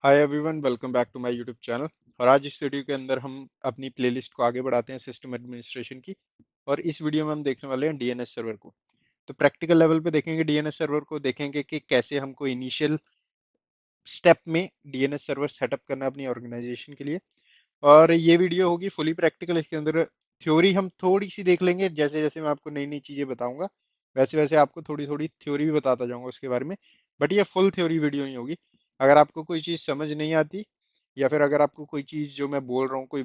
Hi everyone, welcome back to my YouTube channel. और आज इस वीडियो के अंदर हम अपनी प्लेलिस्ट को आगे बढ़ाते हैं सिस्टम एडमिनिस्ट्रेशन की। और इस वीडियो में हम देखने वाले हैं डीएनएस सर्वर को। तो प्रैक्टिकल लेवल पे देखेंगे, डीएनएस सर्वर को देखेंगे कि कैसे हमको इनिशियल स्टेप में डीएनएस सर्वर सेटअप करना है अपनी ऑर्गेनाइजेशन के लिए। और ये वीडियो होगी फुली प्रैक्टिकल। इसके अंदर थ्योरी हम थोड़ी सी देख लेंगे, जैसे जैसे मैं आपको नई नई चीजें बताऊंगा वैसे वैसे आपको थोड़ी थोड़ी थ्योरी भी बताता जाऊंगा उसके बारे में। बट ये फुल थ्योरी वीडियो नहीं होगी। अगर आपको कोई चीज समझ नहीं आती, या फिर अगर आपको कोई चीज जो मैं बोल रहा हूँ कोई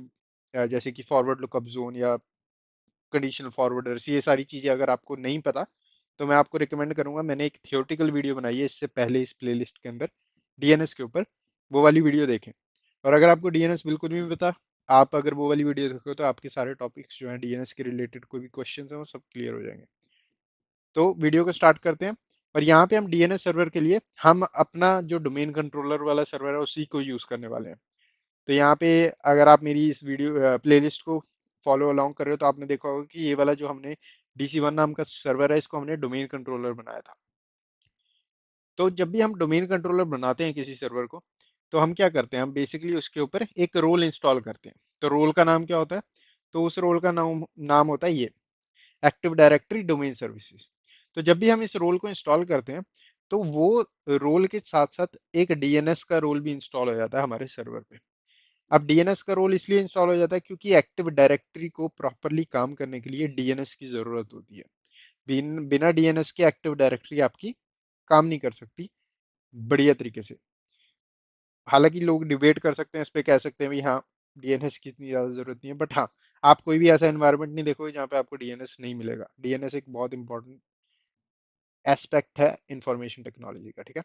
जैसे कि फॉरवर्ड लुकअप जोन या कंडीशनल फॉरवर्डर्स, ये सारी चीजें अगर आपको नहीं पता, तो मैं आपको रिकमेंड करूंगा। मैंने एक थियोरटिकल वीडियो बनाई है इससे पहले इस प्लेलिस्ट के अंदर डीएनएस के ऊपर, वो वाली वीडियो देखें। और अगर आपको डीएनएस बिल्कुल भी नहीं पता, आप अगर वो वाली वीडियो देखो तो आपके सारे टॉपिक्स जो हैं डीएनएस के रिलेटेड कोई भी क्वेश्चंस हैं वो सब क्लियर हो जाएंगे। तो वीडियो को स्टार्ट करते हैं। और यहाँ पे हम डीएनएस सर्वर के लिए हम अपना जो डोमेन कंट्रोलर वाला सर्वर है उसी को यूज करने वाले हैं। तो यहाँ पे अगर आप मेरी इस वीडियो प्लेलिस्ट को फॉलो अलोंग कर रहे हो तो आपने देखा होगा कि ये वाला जो हमने DC1 नाम का सर्वर है, इसको हमने डोमेन कंट्रोलर बनाया था। तो जब भी हम डोमेन कंट्रोलर बनाते हैं किसी सर्वर को, तो हम क्या करते हैं, हम बेसिकली उसके ऊपर एक रोल इंस्टॉल करते हैं। तो रोल का नाम क्या होता है? तो उस रोल का नाम नाम होता है ये एक्टिव डायरेक्टरी डोमेन सर्विसेज। तो जब भी हम इस रोल को इंस्टॉल करते हैं, तो वो रोल के साथ साथ एक डीएनएस का रोल भी इंस्टॉल हो जाता है हमारे सर्वर पे। अब डीएनएस का रोल इसलिए इंस्टॉल हो जाता है क्योंकि एक्टिव डायरेक्टरी को प्रॉपरली काम करने के लिए डीएनएस की जरूरत होती है। बिना डीएनएस के एक्टिव डायरेक्टरी आपकी काम नहीं कर सकती बढ़िया तरीके से। हालांकि लोग डिबेट कर सकते हैं इस पे, कह सकते हैं भाई हाँ, डीएनएस की इतनी ज्यादा जरूरत नहीं है, बट हाँ, आप कोई भी ऐसा एनवायरनमेंट नहीं देखोगे जहाँ पे आपको डीएनएस नहीं मिलेगा। डीएनएस एक बहुत इंपॉर्टेंट एस्पेक्ट है इंफॉर्मेशन टेक्नोलॉजी का, ठीक है।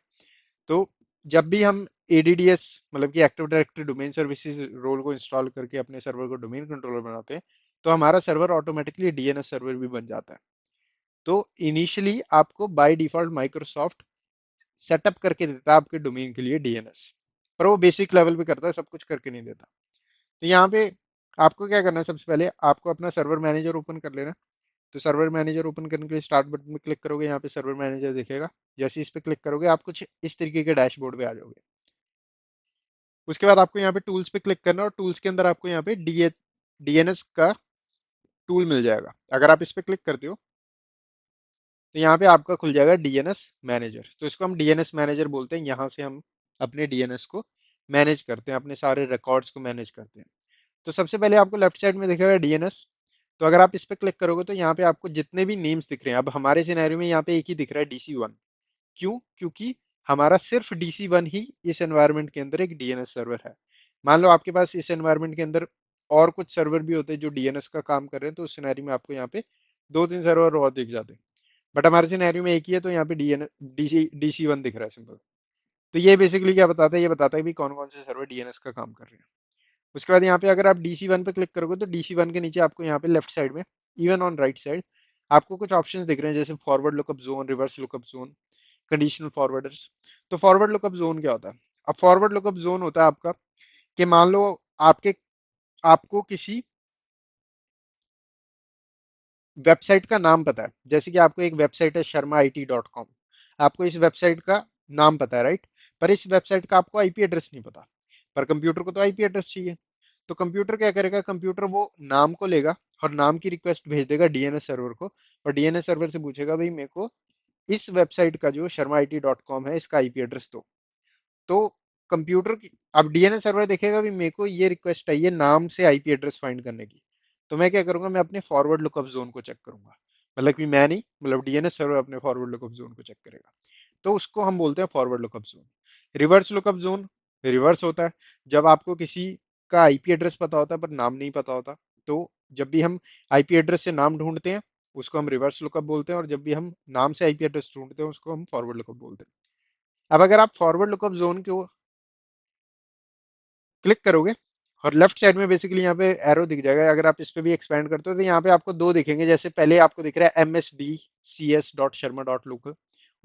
तो जब भी हम एडीडीएस मतलब कि active directory domain services role को इंस्टॉल करके अपने सर्वर को डोमेन कंट्रोलर बनाते हैं, तो हमारा सर्वर ऑटोमेटिकली डीएनएस सर्वर भी बन जाता है। तो इनिशियली आपको बाय डिफॉल्ट माइक्रोसॉफ्ट सेटअप करके देता है आपके डोमेन के लिए डीएनएस, पर वो बेसिक लेवल पे करता है, सब कुछ करके नहीं देता। तो यहाँ पे आपको क्या करना है, सबसे पहले आपको अपना सर्वर मैनेजर ओपन कर लेना है। तो सर्वर मैनेजर ओपन करने के लिए स्टार्ट बटन में क्लिक करोगे, यहाँ पे सर्वर मैनेजर दिखेगा। जैसे इस पे क्लिक करोगे आप कुछ इस तरीके के डैशबोर्ड पे आ जाओगे। उसके बाद आपको यहाँ पे टूल्स पे क्लिक करना है, और टूल्स के अंदर आपको यहाँ पे डीएनएस का टूल मिल जाएगा। अगर आप इस पे क्लिक करते हो तो यहाँ पे आपका खुल जाएगा डीएनएस मैनेजर। तो इसको हम डीएनएस मैनेजर बोलते हैं। यहाँ से हम अपने डीएनएस को मैनेज करते हैं, अपने सारे रिकॉर्ड्स को मैनेज करते हैं। तो सबसे पहले आपको लेफ्ट साइड में दिखेगा डीएनएस। तो अगर आप इस पे क्लिक करोगे तो यहाँ पे आपको जितने भी नेम्स दिख रहे हैं, अब हमारे सिनेरियो में यहाँ पे एक ही दिख रहा है DC1। क्यों? क्योंकि हमारा सिर्फ DC1 ही इस एनवायरनमेंट के अंदर एक डीएनएस सर्वर है। मान लो आपके पास इस एनवायरनमेंट के अंदर और कुछ सर्वर भी होते हैं जो डीएनएस का काम कर रहे हैं, तो उस सिनेरियो में आपको यहाँ पे दो तीन सर्वर और दिख जाते हैं। बट हमारे सिनेरियो में एक ही है, तो यहाँ पे DC1 दिख रहा है सिंपल। तो ये बेसिकली क्या बताता है, ये बताता है कि कौन कौन से सर्वर डीएनएस का काम कर रहे हैं। उसके बाद यहाँ पे अगर आप DC1 पे क्लिक करोगे तो DC1 के नीचे आपको यहाँ पे लेफ्ट साइड में, इवन ऑन राइट साइड, आपको कुछ ऑप्शंस दिख रहे हैं, जैसे forward lookup zone, reverse lookup zone, conditional forwarders. तो फॉरवर्ड लुकअप जोन क्या होता है? अब फॉरवर्ड लुकअप जोन होता है आपका कि मान लो आपके आपको किसी वेबसाइट का नाम पता है, जैसे कि आपको एक वेबसाइट है sharmaIT.com। आपको इस वेबसाइट का नाम पता है, राइट? पर इस वेबसाइट का आपको आईपी एड्रेस नहीं पता। पर कंप्यूटर को तो आईपी एड्रेस चाहिए। तो कंप्यूटर क्या करेगा, कंप्यूटर वो नाम को लेगा और नाम की रिक्वेस्ट भेज देगा डीएनएस सर्वर को। और डीएनएस सर्वर से पूछेगा भाई मेरे को इस वेबसाइट का जो sharmaIT.com है इसका आईपी एड्रेस दो। तो कंप्यूटर की अब डीएनएस सर्वर देखेगा भी मेरे को ये रिक्वेस्ट चाहिए नाम से आईपी एड्रेस फाइंड करने की। तो मैं क्या करूंगा, मैं अपने फॉरवर्ड लुकअप जोन को चेक करूंगा। मतलब कि मैं नहीं, मतलब डीएनएस सर्वर अपने फॉरवर्ड लुकअप जोन को चेक करेगा। तो उसको हम बोलते हैं forward lookup zone. Reverse lookup zone, reverse होता है जब आपको किसी का आईपी एड्रेस पता होता है पर नाम नहीं पता होता। तो जब भी हम आईपी एड्रेस से नाम ढूंढते हैं उसको हम रिवर्स लुकअप बोलते हैं, और जब भी हम नाम से आईपी एड्रेस ढूंढते हैं उसको हम फॉरवर्ड लुकअप बोलते हैं। अब अगर आप फॉरवर्ड लुकअप जोन को क्लिक करोगे और लेफ्ट साइड में बेसिकली यहाँ पे एरो दिख जाएगा। अगर आप इस पे भी एक्सपेंड करते हो तो यहाँ पे आपको दो दिखेंगे। जैसे पहले आपको दिख रहा है msdcs.sharma.local,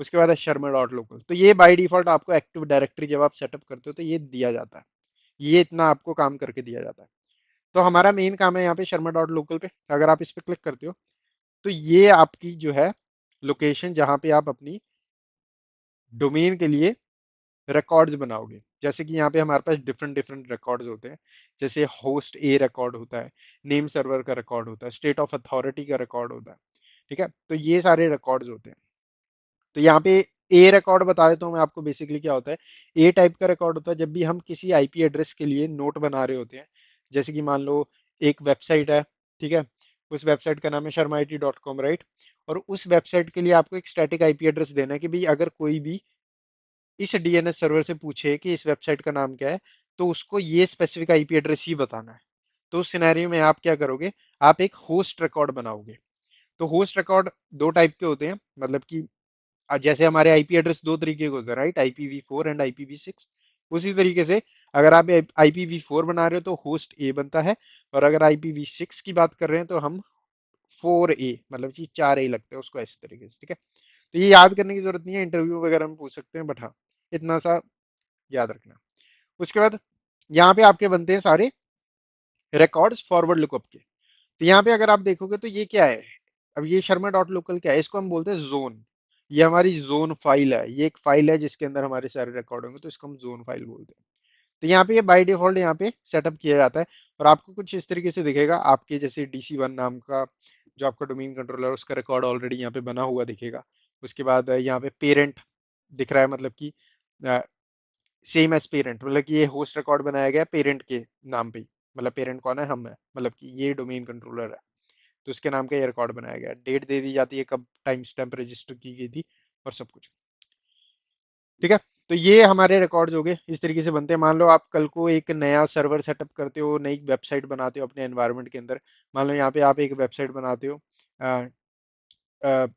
उसके बाद है sharma.local। तो ये बाय डिफॉल्ट आपको एक्टिव डायरेक्टरी जब आप सेटअप करते हो तो ये दिया जाता है, ये इतना आपको काम करके दिया जाता है। तो हमारा मेन काम है यहाँ पे sharma.local पे। अगर आप इस पे क्लिक करते हो तो ये आपकी जो है लोकेशन जहाँ पे आप अपनी डोमेन के लिए रिकॉर्ड्स बनाओगे। जैसे कि यहाँ पे हमारे पास डिफरेंट डिफरेंट रिकॉर्ड्स होते हैं। जैसे होस्ट ए रिकॉर्ड होता है, नेम सर्वर का रिकॉर्ड होता है, स्टेट ऑफ अथॉरिटी का रिकॉर्ड होता है। ठीक है, तो ये सारे रिकॉर्ड्स होते हैं। तो यहाँ पे ए रिकॉर्ड बता देता हूँ मैं आपको बेसिकली क्या होता है। ए टाइप का रिकॉर्ड होता है जब भी हम किसी आईपी एड्रेस के लिए नोट बना रहे होते हैं। जैसे कि मान लो एक वेबसाइट है, ठीक है, उस वेबसाइट का नाम है sharmaIT.com, राइट। और उस वेबसाइट के लिए आपको एक स्टैटिक आईपी एड्रेस देना है कि भाई अगर कोई भी इस डीएनएस सर्वर से पूछे कि इस वेबसाइट का नाम क्या है, तो उसको ये स्पेसिफिक आईपी एड्रेस ही बताना है। तो उस सिनेरियो में आप क्या करोगे, आप एक होस्ट रिकॉर्ड बनाओगे। तो होस्ट रिकॉर्ड दो टाइप के होते हैं, मतलब कि जैसे हमारे आईपी एड्रेस दो तरीके के होते हैं, राइट, IPv4 एंड IPv6। उसी तरीके से अगर आप IPv4 बना रहे हो तो होस्ट ए बनता है, और अगर IPv6 की बात कर रहे हैं तो हम 4A, मतलब कि 4A लगते हैं उसको ऐसे तरीके से। ठीक है, तो ये याद करने की जरूरत नहीं है, इंटरव्यू वगैरह में पूछ सकते हैं, बट हाँ इतना सा याद रखना। उसके बाद यहाँ पे आपके बनते हैं सारे रिकॉर्ड्स फॉरवर्ड लुकअप के। तो यहाँ पे अगर आप देखोगे तो ये क्या है, अब ये शर्मा डॉट लोकल क्या है, इसको हम बोलते हैं जोन। ये हमारी जोन फाइल है, ये एक फाइल है जिसके अंदर हमारे सारे रिकॉर्ड होंगे, तो इसको हम जोन फाइल बोलते हैं। तो यहाँ पे ये बाय डिफॉल्ट यहाँ पे सेटअप किया जाता है। और आपको कुछ इस तरीके से दिखेगा, आपके जैसे DC1 नाम का जो आपका डोमेन कंट्रोलर, उसका रिकॉर्ड ऑलरेडी यहाँ पे बना हुआ दिखेगा। उसके बाद यहाँ पे पेरेंट दिख रहा है, मतलब कि सेम एज पेरेंट, मतलब कि ये होस्ट रिकॉर्ड बनाया गया पेरेंट के नाम पे ही। मतलब पेरेंट कौन है, हम है, मतलब कि ये डोमेन कंट्रोलर है, तो उसके नाम का ये रिकॉर्ड बनाया गया। डेट दे दी जाती है कब टाइम स्टैम्प रजिस्टर की गई थी, और सब कुछ। ठीक है, तो ये हमारे रिकॉर्ड्स हो गए, इस तरीके से बनते हैं। मान लो आप कल को एक नया सर्वर सेटअप करते हो, नई वेबसाइट बनाते हो अपने एनवायरनमेंट के अंदर। मान लो यहाँ पे आप एक वेबसाइट बनाते हो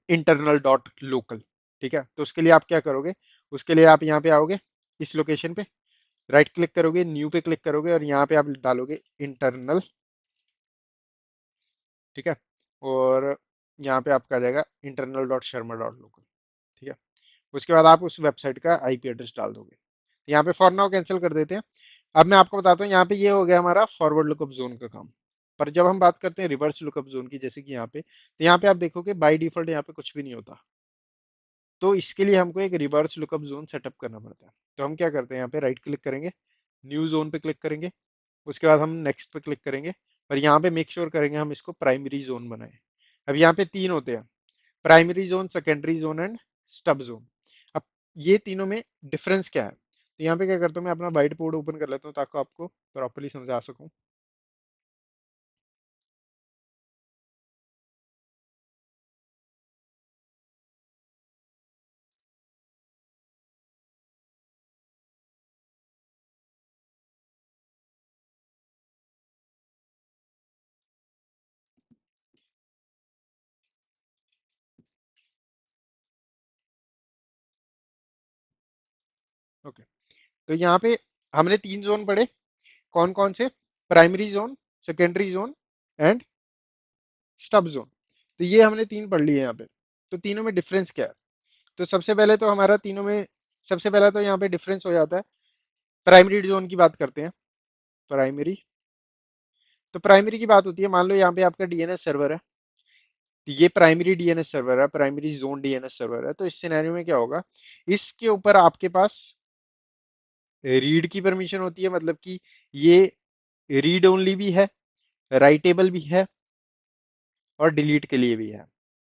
internal.local। ठीक है, तो उसके लिए आप क्या करोगे, उसके लिए आप यहाँ पे आओगे, इस लोकेशन पे राइट क्लिक करोगे, न्यू पे क्लिक करोगे, और यहाँ पे आप डालोगे इंटरनल। ठीक है, और यहाँ पे आपका आ जाएगा internal.sharma.local। ठीक है, उसके बाद आप उस वेबसाइट का आईपी एड्रेस डाल दोगे। यहाँ पे फॉर नाउ कैंसिल कर देते हैं। अब मैं आपको बताता हूँ, यहाँ पे ये हो गया हमारा फॉरवर्ड लुकअप जोन का काम। पर जब हम बात करते हैं रिवर्स लुकअप जोन की, जैसे कि यहाँ पे, तो यहाँ पे आप देखोगे बाय डिफॉल्ट यहाँ पे कुछ भी नहीं होता। तो इसके लिए हमको एक रिवर्स लुकअप जोन सेटअप करना पड़ता है। तो हम क्या करते हैं, यहाँ पे राइट क्लिक करेंगे, न्यू जोन पे क्लिक करेंगे, उसके बाद हम नेक्स्ट पे क्लिक करेंगे। पर यहाँ पे मेक श्योर करेंगे हम इसको प्राइमरी जोन बनाए। अब यहाँ पे तीन होते हैं, primary zone, secondary zone and stub zone. अब ये तीनों में डिफरेंस क्या है, तो यहाँ पे क्या करता हूँ, मैं अपना व्हाइट बोर्ड ओपन कर लेता हूँ ताकि आपको प्रॉपरली समझा सकूँ। ओके, तो यहाँ पे हमने तीन जोन पढ़े, कौन कौन से, primary zone, secondary zone and stub zone. तो ये हमने तीन पढ़ लिए यहाँ पे। तो तीनों में डिफरेंस क्या है, तो सबसे पहले तो हमारा तीनों में, सबसे पहला तो यहाँ पे डिफरेंस हो जाता है। प्राइमरी जोन की बात करते हैं, प्राइमरी। तो प्राइमरी की बात होती है, मान लो यहाँ पे आपका डीएनएस सर्वर है, तो ये प्राइमरी डीएनएस सर्वर है, प्राइमरी जोन डीएनएस सर्वर है। तो इस सिनेरियो में क्या होगा, इसके ऊपर आपके पास रीड की परमिशन होती है, मतलब कि ये रीड ओनली भी है, राइटेबल भी है, और डिलीट के लिए भी है।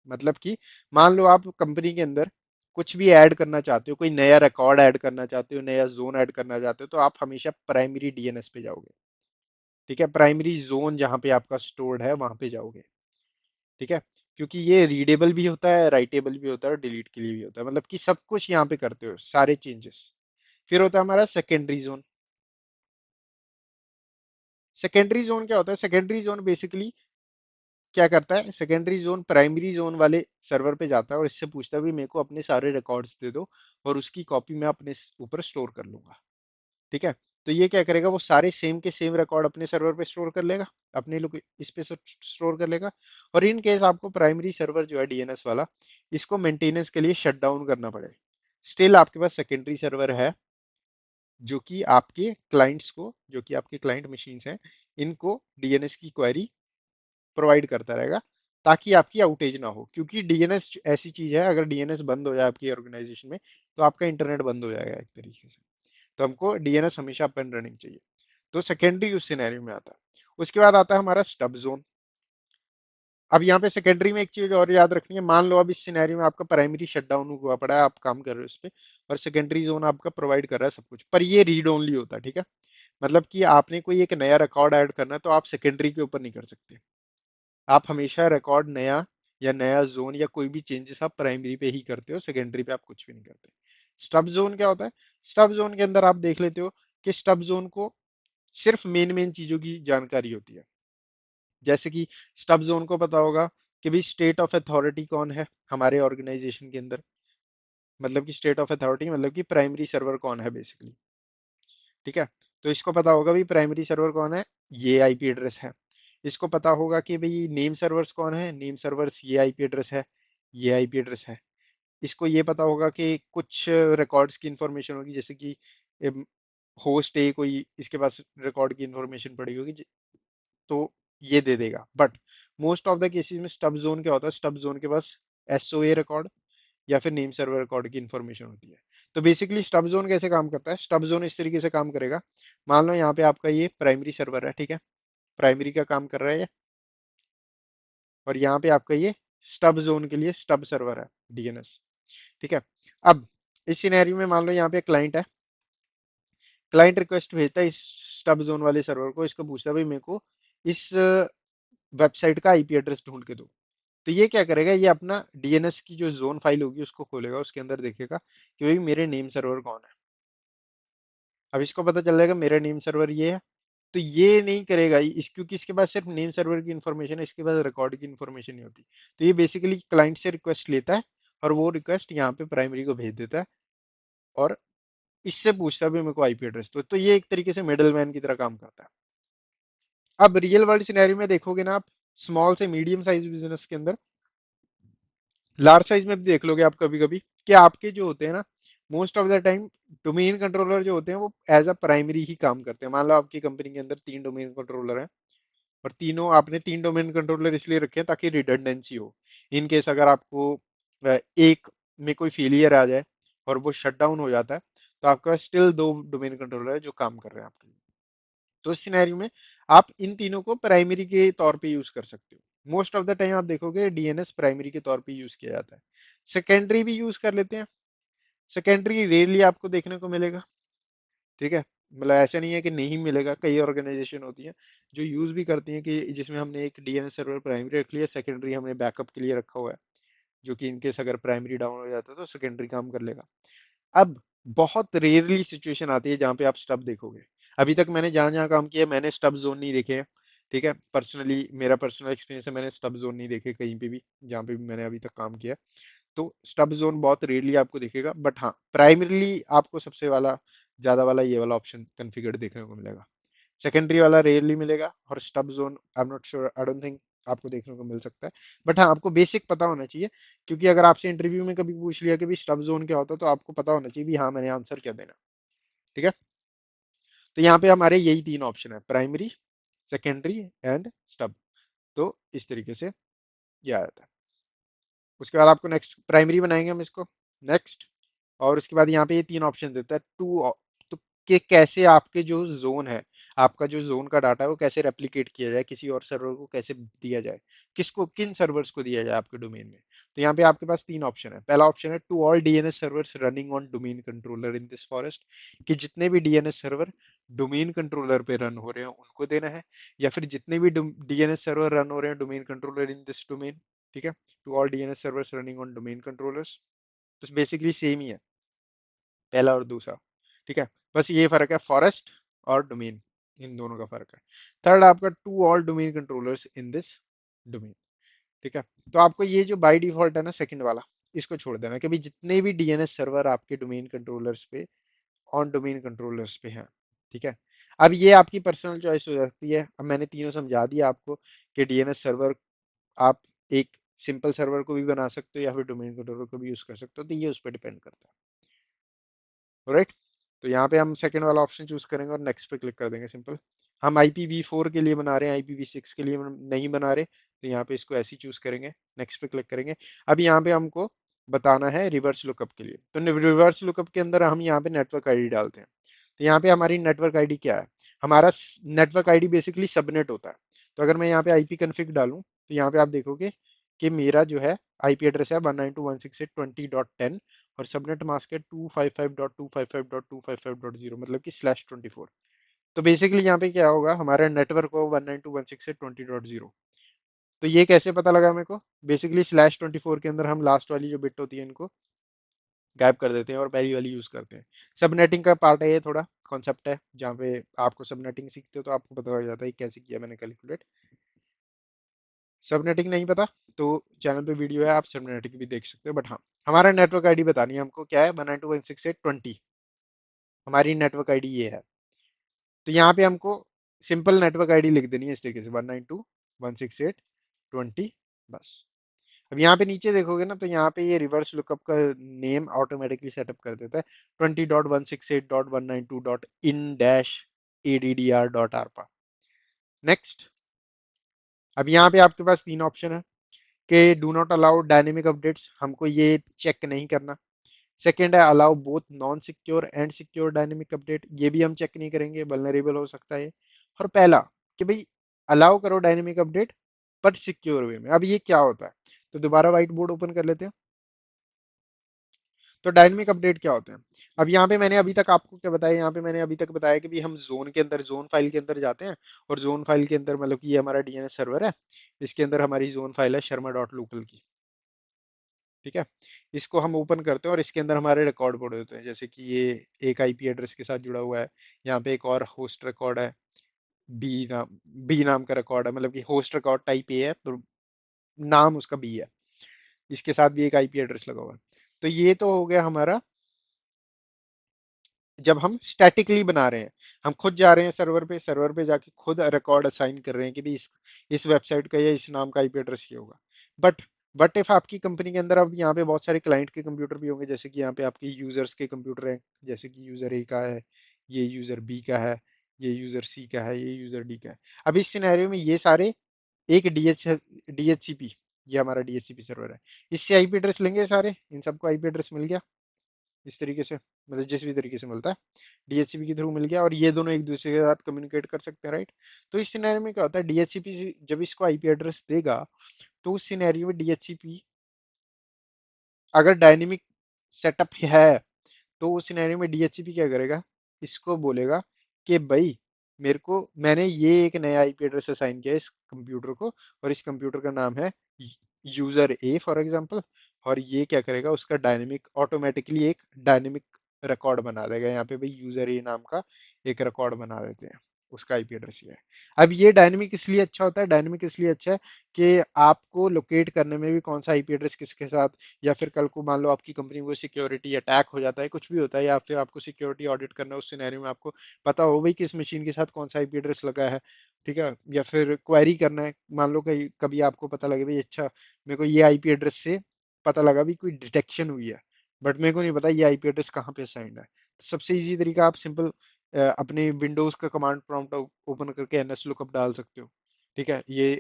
मतलब कि मान लो आप कंपनी के अंदर कुछ भी ऐड करना चाहते हो, कोई नया रिकॉर्ड ऐड करना चाहते हो, नया जोन ऐड करना चाहते हो, तो आप हमेशा प्राइमरी डीएनएस पे जाओगे। ठीक है, प्राइमरी जोन जहां पे आपका स्टोर्ड है वहां पे जाओगे। ठीक है, क्योंकि ये रीडेबल भी होता है, राइटेबल भी होता है, और डिलीट के लिए भी होता है, मतलब कि सब कुछ यहाँ पे करते हो, सारे चेंजेस। फिर होता है हमारा सेकेंडरी जोन। सेकेंडरी जोन क्या होता है, सेकेंडरी जोन बेसिकली क्या करता है, सेकेंडरी जोन प्राइमरी जोन वाले सर्वर पे जाता है और इससे पूछता है भी मेरे को अपने सारे रिकॉर्ड्स दे दो, और उसकी कॉपी मैं अपने ऊपर स्टोर कर लूंगा। ठीक है, तो ये क्या करेगा, वो सारे सेम के सेम रिकॉर्ड अपने सर्वर पे स्टोर कर लेगा, अपने लोग इस पे स्टोर कर लेगा। और इन केस आपको प्राइमरी सर्वर जो है डीएनएस वाला, इसको मेंटेनेंस के लिए शट डाउन करना पड़े, स्टिल आपके पास सेकेंडरी सर्वर है, जो कि आपके क्लाइंट्स को, जो कि आपके क्लाइंट मशीन्स हैं, इनको डीएनएस की क्वेरी प्रोवाइड करता रहेगा, ताकि आपकी आउटेज ना हो। क्योंकि डीएनएस ऐसी चीज है, अगर डीएनएस बंद हो जाए आपकी ऑर्गेनाइजेशन में, तो आपका इंटरनेट बंद हो जाएगा एक तरीके से। तो हमको डीएनएस हमेशा अप एंड रनिंग चाहिए। तो सेकेंडरी उस सिनेरियो में आता है। उसके बाद आता है हमारा स्टब जोन। अब यहाँ पे सेकेंडरी में एक चीज और याद रखनी है, मान लो अब इस सिनेरियो में आपका प्राइमरी शटडाउन हुआ पड़ा है, आप काम कर रहे हो उस पे, और सेकेंडरी जोन आपका प्रोवाइड कर रहा है सब कुछ, पर ये रीड ओनली होता है, ठीक है। मतलब कि आपने कोई एक नया रिकॉर्ड ऐड करना है तो आप सेकेंडरी के ऊपर नहीं कर सकते। आप हमेशा रिकॉर्ड नया या नया जोन या कोई भी चेंजेस आप प्राइमरी पे ही करते हो, सेकेंडरी पे आप कुछ भी नहीं करते। स्टब जोन क्या होता है? स्टब जोन के अंदर आप देख लेते हो कि स्टब जोन को सिर्फ मेन मेन चीजों की जानकारी होती है। जैसे कि स्टब जोन को पता होगा कि भाई स्टेट ऑफ अथॉरिटी कौन है हमारे ऑर्गेनाइजेशन के अंदर, मतलब कि स्टेट ऑफ अथॉरिटी मतलब कि प्राइमरी सर्वर कौन है बेसिकली, ठीक है। तो इसको पता होगा भाई प्राइमरी सर्वर कौन है, ये आईपी एड्रेस है। इसको पता होगा कि भाई नेम सर्वर्स कौन है, नेम सर्वर्स ये आईपी एड्रेस है, ये आईपी एड्रेस है। इसको ये पता होगा कि कुछ रिकॉर्ड्स की इंफॉर्मेशन होगी, जैसे कि होस्ट ए कोई इसके पास रिकॉर्ड की इंफॉर्मेशन पड़ी होगी, तो ये दे देगा। But most of the cases में स्टब जोन क्या होता है, स्टब जोन के पास एसओए रिकॉर्ड या फिर नेम सर्वर रिकॉर्ड की इंफॉर्मेशन होती है। तो बेसिकली स्टब जोन कैसे काम करता है, स्टब जोन इस तरीके से काम करेगा। मान लो यहाँ पे आपका ये प्राइमरी सर्वर है, ठीक है, प्राइमरी का काम कर रहा है ये, और यहाँ पे आपका ये स्टब जोन के लिए स्टब सर्वर है, डीएनएस, ठीक है। अब इस सिनेरियो में मान लो यहाँ पे क्लाइंट है, क्लाइंट रिक्वेस्ट भेजता है इस स्टब जोन वाले सर्वर को, इसको पूछता है भाई मेरे को इस वेबसाइट का आईपी एड्रेस ढूंढ के दो। तो ये क्या करेगा, ये अपना डीएनएस की जो जोन फाइल होगी उसको खोलेगा, उसके अंदर देखेगा कि भाई मेरे नेम सर्वर कौन है। अब इसको पता चल जाएगा मेरा नेम सर्वर ये है, तो ये नहीं करेगा क्योंकि इसके पास सिर्फ नेम सर्वर की इन्फॉर्मेशन है, इसके पास रिकॉर्ड की इन्फॉर्मेशन नहीं होती। तो ये बेसिकली क्लाइंट से रिक्वेस्ट लेता है और वो रिक्वेस्ट यहाँ पे प्राइमरी को भेज देता है, और इससे पूछता है भी मेरे को आईपी एड्रेस। तो ये एक तरीके से मिडल मैन की तरह काम करता है। अब रियल वर्ल्ड सिनेरियो में देखोगे ना आप, स्मॉल से मीडियम साइज बिजनेस के अंदर, लार्ज साइज में भी देख लोगे आप कभी कभी, कि आपके जो होते हैं ना, most of the time domain controller जो होते हैं वो एज अ प्राइमरी ही काम करते हैं। मान लो आपकी कंपनी के अंदर 3 डोमेन कंट्रोलर हैं, और तीनों आपने 3 डोमेन कंट्रोलर इसलिए रखे हैं ताकि रिडंडेंसी हो। इन केस अगर आपको एक में कोई फेलियर आ जाए और वो शट डाउन हो जाता है, तो आपका स्टिल 2 डोमेन कंट्रोलर है जो काम कर रहे हैं आपके लिए। तो इस सिनेरियो में आप इन तीनों को प्राइमरी के तौर पे यूज कर सकते हो। मोस्ट ऑफ द टाइम आप देखोगे डीएनएस प्राइमरी के तौर पे यूज किया जाता है। सेकेंडरी भी यूज कर लेते हैं, सेकेंडरी रेयरली आपको देखने को मिलेगा, ठीक है। मतलब ऐसा नहीं है कि नहीं मिलेगा, कई ऑर्गेनाइजेशन होती है जो यूज भी करती हैं कि जिसमें हमने एक डीएनएस सर्वर प्राइमरी रख लिया, सेकेंडरी हमने बैकअप के लिए रखा हुआ है, जो कि इनकेस अगर प्राइमरी डाउन हो जाता है तो सेकेंडरी काम कर लेगा। अब बहुत रेयरली सिचुएशन आती है जहां पे आप स्टब देखोगे। अभी तक मैंने जहां जहां काम किया मैंने स्टब जोन नहीं देखे हैं, ठीक है। पर्सनली मेरा पर्सनल एक्सपीरियंस है, मैंने स्टब जोन नहीं देखे कहीं पे भी जहां पे भी मैंने अभी तक काम किया। तो स्टब जोन बहुत रेयरली आपको दिखेगा, बट हाँ प्राइमरीली आपको सबसे वाला ज्यादा वाला ये वाला ऑप्शन कॉन्फ़िगर्ड देखने को मिलेगा। सेकेंडरी वाला रेयरली मिलेगा, और stub zone I am not sure, I don't think आपको देखने को मिल सकता है। बट हाँ आपको बेसिक पता होना चाहिए, क्योंकि अगर आपसे इंटरव्यू में कभी पूछ लिया कि भाई स्टब जोन क्या होता है, तो आपको पता होना चाहिए भी हाँ मैंने आंसर क्या देना, ठीक है। तो यहाँ पे हमारे यही 3 ऑप्शन है, प्राइमरी, सेकेंडरी एंड स्टब। तो इस तरीके से ये आ जाता है। उसके बाद आपको नेक्स्ट प्राइमरी बनाएंगे हम इसको, नेक्स्ट। और उसके बाद यहाँ पे ये 3 ऑप्शन देता है तो कि कैसे आपके जो जोन है, आपका जो जोन का डाटा है वो कैसे रेप्लिकेट किया जाए, किसी और सर्वर को कैसे दिया जाए, किसको किन सर्वर्स को दिया जाए आपके डोमेन में। तो यहाँ पे आपके पास 3 ऑप्शन है। पहला ऑप्शन है to all DNS servers running on domain controller in this forest, कि जितने भी डीएनएस सर्वर डोमेन कंट्रोलर पे रन हो रहे हैं उनको देना है, या फिर जितने भी डीएनएस सर्वर रन हो रहे हैं domain controller in this domain, ठीक है, to all DNS servers running on domain controllers. तो बेसिकली सेम ही है पहला और दूसरा, ठीक है। बस ये फर्क है फॉरेस्ट और डोमेन, इन दोनों का फर्क है। थर्ड आपका to all domain controllers in this domain, ठीक है। तो आपको ये जो बाय डिफॉल्ट है ना सेकंड वाला, इसको छोड़ देना कि भाई जितने भी डीएनएस सर्वर आपके डोमेन कंट्रोलर्स पे ऑन डोमेन कंट्रोलर्स पे हैं, ठीक है। अब ये आपकी पर्सनल चॉइस हो जाती है। अब मैंने तीनों समझा दिया आपको कि डीएनएस सर्वर आप एक सिंपल सर्वर को भी बना सकते हो या फिर डोमेन कंट्रोलर को भी यूज कर सकते हो, तो ये उस पर डिपेंड करता है, राइट। तो यहाँ पे हम सेकंड वाला ऑप्शन चूज करेंगे और नेक्स्ट पे क्लिक कर देंगे, सिंपल। हम IPv4 के लिए बना रहे हैं, IPv6 के लिए नहीं बना रहे, तो यहाँ पे इसको ऐसे ही चूज करेंगे, नेक्स्ट पे क्लिक करेंगे। अब यहाँ पे हमको बताना है रिवर्स लुकअप के लिए, तो रिवर्स लुकअप के अंदर हम यहाँ पे नेटवर्क आईडी डालते हैं। तो यहाँ पे हमारी नेटवर्क आईडी क्या है, हमारा नेटवर्क आईडी बेसिकली सबनेट होता है। तो अगर मैं यहाँ पे आईपी कन्फिग डालूं तो यहाँ पे आप देखोगे कि मेरा जो है आईपी एड्रेस है 192.168.20.10 और सबनेट मास्क है 255.255.255.0 मतलब कि /24। तो बेसिकली यहाँ पे क्या होगा, हमारा नेटवर्क हो 192.168.20.0। तो ये कैसे पता लगा मेरे को, बेसिकली /24 के अंदर हम लास्ट वाली जो बिट होती है इनको गायब कर देते हैं और पहली वाली यूज करते हैं। सबनेटिंग का पार्ट है ये, थोड़ा कॉन्सेप्ट है जहाँ पे आपको सबनेटिंग सीखते हो तो आपको पता लग जाता है कैसे किया मैंने कैलकुलेट। सबनेटिंग नहीं पता तो चैनल पे वीडियो है, आप सबनेटिंग भी देख सकते हो। बट हाँ, हमारा नेटवर्क आईडी बतानी है हमको, क्या है 192.168.20, हमारी नेटवर्क आईडी ये है। तो यहाँ पे हमको सिंपल नेटवर्क आईडी लिख देनी है इस तरीके से 192.168.20 बस। अब यहाँ पे नीचे देखोगे ना तो यहाँ पे ये रिवर्स लुकअप का नेम ऑटोमेटिकली सेटअप कर देता है 20.168.192.in-addr.arpa। नेक्स्ट, अब यहाँ पे आपके पास तीन ऑप्शन है कि do not allow dynamic updates, हमको ये चेक नहीं करना। सेकेंड है allow both non secure and secure dynamic update, ये भी हम चेक नहीं करेंगे, वल्नरेबल हो सकता है। और पहला कि भाई अलाउ करो डायनेमिक अपडेट बट सिक्योर वे में। अब ये क्या होता है, तो दोबारा व्हाइट बोर्ड ओपन कर लेते हैं। तो डायनेमिक अपडेट क्या होते हैं, अब यहाँ पे मैंने अभी तक आपको क्या बताया, यहाँ पे मैंने अभी तक बताया कि भी हम जोन के अंदर, जोन फाइल के अंदर जाते हैं और जोन फाइल के अंदर मतलब कि ये हमारा डीएनएस सर्वर है, इसके अंदर हमारी जोन फाइल है शर्मा डॉट लोकल की। ठीक है, इसको हम ओपन करते हैं और इसके अंदर हमारे रिकॉर्ड पड़े होते हैं, जैसे कि ये एक आईपी एड्रेस के साथ जुड़ा हुआ है, यहाँ पे एक और होस्ट रिकॉर्ड है, बी नाम, बी नाम का रिकॉर्ड है, मतलब कि होस्ट रिकॉर्ड टाइप ए है तो नाम उसका बी है, इसके साथ भी एक आईपी एड्रेस लगा हुआ है। तो ये तो हो गया हमारा जब हम स्टैटिकली बना रहे हैं, हम खुद जा रहे हैं सर्वर पे, सर्वर पे जाके खुद रिकॉर्ड असाइन कर रहे हैं कि भी इस वेबसाइट का या इस नाम का आईपी एड्रेस ये होगा। बट बट इफ आपकी कंपनी के अंदर अब यहाँ पे बहुत सारे क्लाइंट के कंप्यूटर भी होंगे, जैसे कि यहाँ पे आपके यूजर्स के कंप्यूटर हैं, जैसे कि यूजर ए का है, ये यूजर बी का है, ये यूजर सी का है, ये यूजर डी का है। अब इस सिनेरियो में ये सारे एक डीएचसीपी, ये हमारा डीएचसीपी सर्वर है, इससे आईपी एड्रेस लेंगे सारे, इन सबको आईपी एड्रेस मिल गया इस तरीके से, मतलब जिस भी तरीके से मिलता है डीएचसीपी के थ्रू मिल गया और ये दोनों एक दूसरे के साथ कम्युनिकेट कर सकते हैं, राइट। तो इस सिनेरियो में क्या होता है, डीएचसीपी जब इसको आईपी एड्रेस देगा तो उस सिनेरियो में डीएचसीपी अगर डायनेमिक सेटअप है तो उस सिनेरियो में डीएचसीपी क्या करेगा, इसको बोलेगा कि भाई मेरे को, मैंने ये एक नया आईपी एड्रेस असाइन किया है इस कंप्यूटर को और इस कंप्यूटर का नाम है यूजर ए फॉर एग्जांपल, और ये क्या करेगा, उसका डायनेमिक ऑटोमेटिकली एक डायनेमिक रिकॉर्ड बना देगा, यहाँ पे भाई यूजर ए नाम का एक रिकॉर्ड बना देते हैं, उसका आईपी एड्रेस ये है। अब ये डायनेमिक इसलिए अच्छा होता है, डायनेमिक इसलिए अच्छा है कि आपको लोकेट करने में भी कौन सा आईपी एड्रेस किसके साथ, या फिर कल को मान लो आपकी कंपनी को सिक्योरिटी अटैक हो जाता है, कुछ भी होता है, या फिर आपको सिक्योरिटी ऑडिट करना है, उस सिनेरियो में आपको पता हो भाई किस मशीन के साथ कौन सा आईपी एड्रेस लगा है। ठीक है, या फिर क्वेरी करना है, मान लो कहीं कभी आपको पता लगे भाई अच्छा मेरे को ये आईपी एड्रेस से पता लगा भी कोई डिटेक्शन हुई है, बट मेरे को नहीं पता ये आईपी एड्रेस कहाँ पे असाइंड है। तो सबसे इजी तरीका, आप सिंपल अपने विंडोज का कमांड प्रॉम्प्ट ओपन करके एनएस लुकअप डाल सकते हो। ठीक है, ये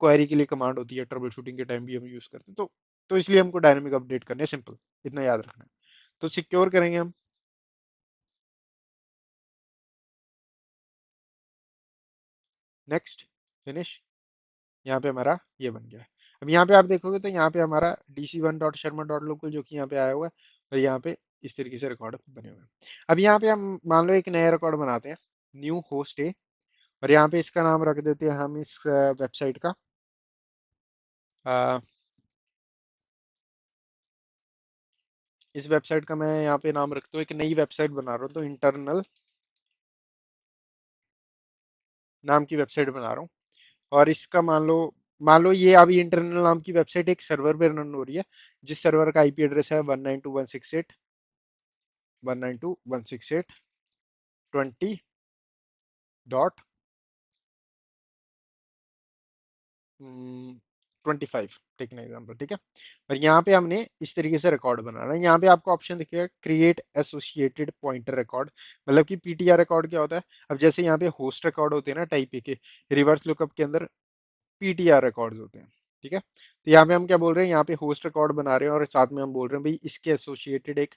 क्वेरी के लिए कमांड होती है, ट्रबल शूटिंग के टाइम भी हम यूज करते हैं। तो इसलिए हमको डायनेमिक अपडेट करने हैं, सिंपल इतना याद रखना है। तो सिक्योर करेंगे हम, नेक्स्ट, फिनिश, यहाँ पे हमारा ये बन गया है। अब यहाँ पे आप देखोगे तो यहाँ पे हमारा dc1.sharma.local जो कि यहाँ पे आया हुआ है और यहाँ पे इस तरीके से रिकॉर्ड बने हुए हैं। अब यहाँ पे हम मान लो एक नया रिकॉर्ड बनाते हैं, न्यू होस्ट ए, और यहाँ पे इसका नाम रख देते हैं हम इस वेबसाइट का, अ, इस वेबसाइट का मैं यहाँ पे नाम रखता हूँ, एक नई वेबसाइट बना रहा हूँ तो इंटरनल नाम की वेबसाइट बना रहा हूँ। और इसका मान लो ये अभी इंटरनल नाम की वेबसाइट एक सर्वर पे रन हो रही है, जिस सर्वर का आईपी एड्रेस है 192.168.192.168.20 25 टेक एग्जाम्पल। ठीक है, और यहाँ पे हमने इस तरीके से रिकॉर्ड बनाना है। यहाँ पे आपको ऑप्शन दिखेगा क्रिएट एसोसिएटेड पॉइंटर रिकॉर्ड, मतलब कि पीटीआर रिकॉर्ड क्या होता है, अब जैसे यहाँ पे होस्ट रिकॉर्ड होते हैं ना टाइप ए के, रिवर्स लुकअप के अंदर पीटीआर रिकॉर्ड्स होते हैं। ठीक है, तो यहाँ पे हम क्या बोल रहे हैं, यहाँ पे होस्ट रिकॉर्ड बना रहे हैं और साथ में हम बोल रहे हैं भाई इसके एसोसिएटेड एक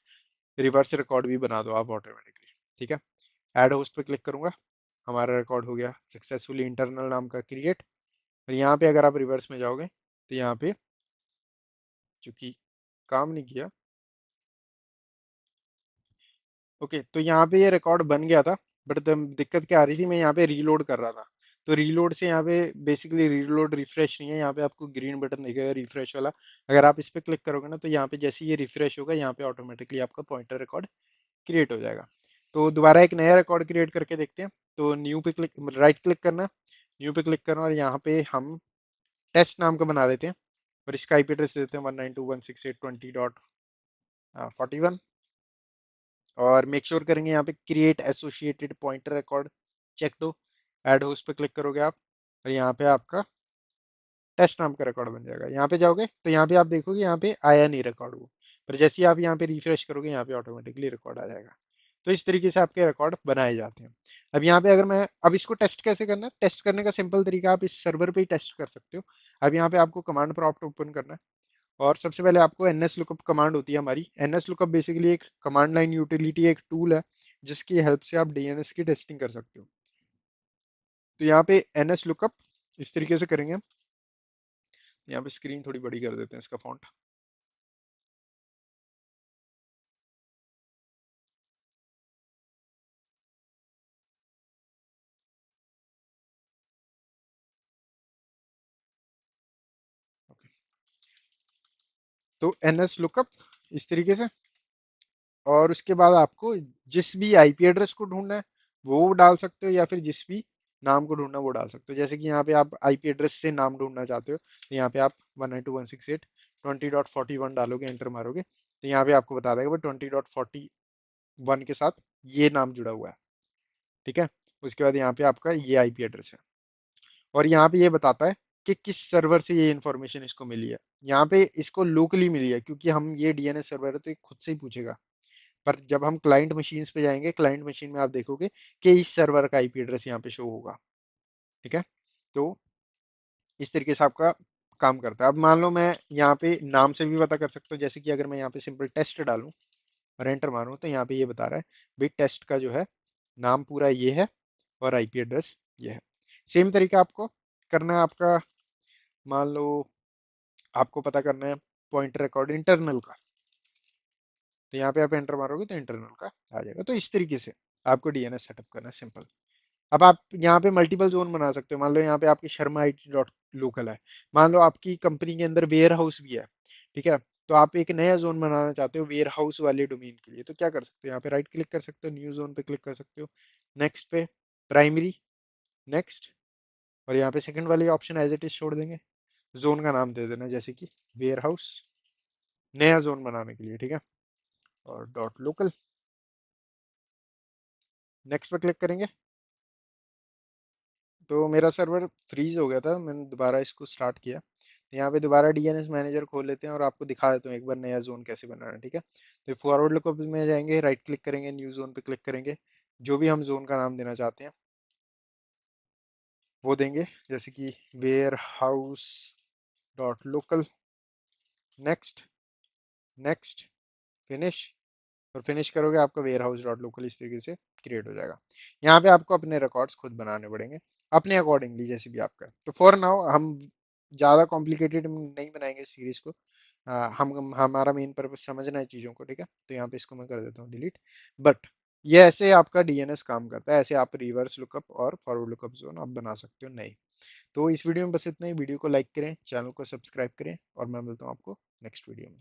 रिवर्स रिकॉर्ड भी बना दो आप ऑटोमेटिकली। ठीक है, ऐड होस्ट पे क्लिक करूंगा, हमारा रिकॉर्ड हो गया सक्सेसफुली इंटरनल नाम का क्रिएट। और यहाँ पे अगर आप रिवर्स में जाओगे तो यहाँ पे चूंकि काम नहीं किया, ओके, तो यहाँ पे ये रिकॉर्ड बन गया था। बट दिक्कत क्या आ रही थी, मैं यहाँ पे रीलोड कर रहा था। तो रीलोड से यहाँ पे बेसिकली रीलोड रिफ्रेश नहीं है, यहाँ पे आपको ग्रीन बटन दिखेगा रिफ्रेश वाला। अगर आप इस पे क्लिक करोगे ना तो यहाँ पे जैसे ये रिफ्रेश होगा यहाँ पे ऑटोमेटिकली आपका पॉइंटर रिकॉर्ड क्रिएट हो जाएगा। तो दोबारा एक नया रिकॉर्ड क्रिएट करके देखते हैं। तो न्यू पे क्लिक, राइट क्लिक करना, न्यू पे क्लिक करना और यहाँ पे हम टेस्ट नाम का बना लेते हैं। और इसका आईपी एड्रेस देते हैं 192.168.20.41। और मेक श्योर करेंगे यहाँ पे create associated pointer record check दो। ऐड होस्ट पे क्लिक करोगे आप और यहाँ पे आपका टेस्ट नाम का रिकॉर्ड बन जाएगा। यहाँ पे जाओगे तो यहाँ पे आप देखोगे यहाँ पे आया नहीं रिकॉर्ड वो, पर जैसे ही आप यहाँ पे रिफ्रेश करोगे यहाँ पे ऑटोमेटिकली रिकॉर्ड आ जाएगा। तो इस तरीके से आपके रिकॉर्ड बनाए जाते हैं। अब यहाँ पे अगर मैं अब इसको टेस्ट कैसे करना है, टेस्ट करने का सिंपल तरीका आप इस सर्वर पे ही टेस्ट कर सकते हो। अब यहाँ पे आपको कमांड प्रॉम्प्ट ओपन करना है और सबसे पहले आपको ns lookup कमांड होती है हमारी। ns lookup बेसिकली एक कमांड लाइन यूटिलिटी, एक टूल है जिसकी हेल्प से आप डीएनएस की टेस्टिंग कर सकते हो। तो यहाँ पे ns lookup इस तरीके से करेंगे हम। यहाँ पे स्क्रीन थोड़ी बड़ी कर देते हैं इसका फॉन्ट। तो ns lookup इस तरीके से, और उसके बाद आपको जिस भी आईपी एड्रेस को ढूंढना है वो डाल सकते हो, या फिर जिस भी नाम को ढूंढना है वो डाल सकते हो। जैसे कि यहाँ पे आप आईपी एड्रेस से नाम ढूंढना चाहते हो तो यहाँ पे आप 192.168.20.41 डालोगे, एंटर मारोगे तो यहाँ पे आपको बता देगा भाई 20.41 के साथ ये नाम जुड़ा हुआ है। ठीक है, उसके बाद यहाँ पे आपका ये आईपी एड्रेस है और यहाँ पे ये बताता है कि किस सर्वर से ये इन्फॉर्मेशन इसको मिली है। यहाँ पे इसको लोकली मिली है क्योंकि हम ये डीएनएस सर्वर है तो ये खुद से ही पूछेगा। पर जब हम क्लाइंट मशीन्स पे जाएंगे, क्लाइंट मशीन में आप देखोगे कि इस सर्वर का आईपी एड्रेस यहाँ पे शो होगा। ठीक है, तो इस तरीके से आपका काम करता है। अब मान लो मैं यहाँ पे नाम से भी पता कर सकता हूँ, जैसे कि अगर मैं यहाँ पे सिंपल टेस्ट डालूं और एंटर मारूं तो यहाँ पे ये बता रहा है भाई टेस्ट का जो है नाम पूरा ये है और आईपी एड्रेस ये है। सेम तरीका आपको करना है आपका। मान लो आपको पता करना है पॉइंटर रिकॉर्ड इंटरनल का, तो यहाँ पे आप एंटर मारोगे तो इंटरनल का आ जाएगा। तो इस तरीके से आपको डीएनएस सेटअप करना है, सिंपल। अब आप यहाँ पे मल्टीपल जोन बना सकते हो। मान लो यहाँ पे आपकी शर्मा IT डॉट लोकल है, मान लो आपकी कंपनी के अंदर वेयर हाउस भी है। ठीक है, तो आप एक नया जोन बनाना चाहते हो वेयर हाउस वाले डोमेन के लिए, तो क्या कर सकते हो, यहाँ पे राइट क्लिक कर सकते हो, न्यू जोन पे क्लिक कर सकते हो, नेक्स्ट पे प्राइमरी, नेक्स्ट, और यहाँ पे सेकंड वाले ऑप्शन एज इट इज छोड़ देंगे। जोन का नाम दे देना जैसे कि वेयर हाउस, नया जोन बनाने के लिए। ठीक है, और डॉट लोकल, नेक्स्ट पे क्लिक करेंगे तो मेरा सर्वर फ्रीज हो गया था, मैंने दोबारा इसको स्टार्ट किया। तो यहाँ पे दोबारा डीएनएस मैनेजर खोल लेते हैं और आपको दिखा देता हूँ एक बार नया जोन कैसे बनाना है। ठीक है, तो फॉरवर्ड लुकअप में जाएंगे, राइट क्लिक करेंगे, न्यू जोन पे क्लिक करेंगे, जो भी हम जोन का नाम देना चाहते हैं वो देंगे, जैसे कि warehouse dot local, next, next, finish. और फिनिश करोगे आपका वेयर हाउस डॉट लोकल इस तरीके से क्रिएट हो जाएगा। यहाँ पे आपको अपने रिकॉर्ड्स खुद बनाने पड़ेंगे अपने अकॉर्डिंगली, जैसे भी आपका है। तो फॉर नाउ हम ज़्यादा कॉम्प्लिकेटेड नहीं बनाएंगे सीरीज को। हम हमारा मेन पर्पस समझना है चीज़ों को। ठीक है, तो यहाँ पे इसको मैं कर देता हूँ डिलीट। बट ये ऐसे आपका डीएनएस काम करता है, ऐसे आप रिवर्स लुकअप और फॉरवर्ड लुकअप जोन आप बना सकते हो। नहीं, तो इस वीडियो में बस इतना ही। वीडियो को लाइक करें, चैनल को सब्सक्राइब करें और मैं मिलता हूँ आपको नेक्स्ट वीडियो में।